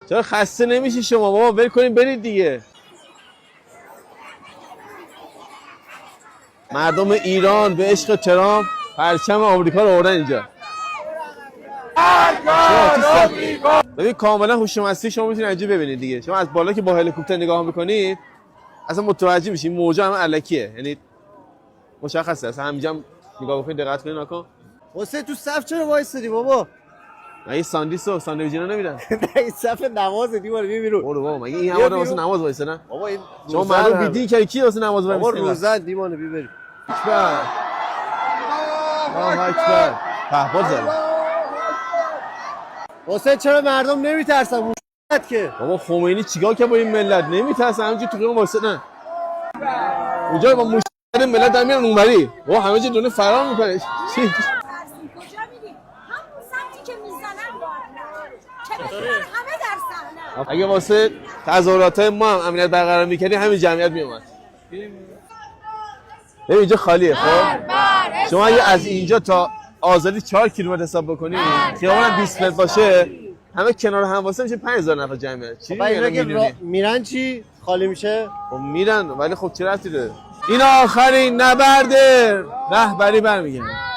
چرا خسته نمیشی شما بابا؟ ول کنین برید دیگه. مردم ایران به عشق ترامپ پرچم آمریکا رو آوردن اینجا. ببین کاملا هوش مصنوعی شما میتونید اینجا ببینید دیگه. شما از بالا که با هلیکوپتر نگاه میکنید اصلا متوجه میشین موجا همه الکیه، یعنی مشخصه. اصلا همینجا نگاه بکنید، دقت کنید نکن. واسه تو صف چرا وایسادی بابا؟ مگه ساندویچ و ساندویچینا نمیدن؟ نه این صف نماز دیوار بیرون. برو بابا، مگه این همه واسه نماز وایسادن؟ بابا این شما معلوم بیدین که کی واسه نماز وایسادن؟ بابا روزه دیوانه بیبری. اکبر الله اکبر. پهپاد زد. واسه چرا مردم نمیترسن موشت که؟ بابا خمینی چیکار کرد با این ملت؟ نمیترسن، همینجوری تو قیام وایسادن. اونجا با مشت ملت در میرن اونوری. بابا همه چی دونه فرار میکنه. چی؟ کجا میریم؟ همون سمتی که میزنن که بتونن همه در صحنه. اگه واسه تظاهرات‌های ما هم امنیت برقرار می‌کردی همین جمعیت میومد. ببین اینجا خالیه. خب شما اگه از اینجا تا آزادی 4 کیلومتر حساب بکنی، خیابان 20 متر باشه، همه کنار هم واسه میشه 5000 نفر جمعیت. چی اینا میرن چی؟ خالی میشه؟ خب میرن، ولی خب چه ربطی داره؟ این آخرین نبرد رهبری برمیگرده.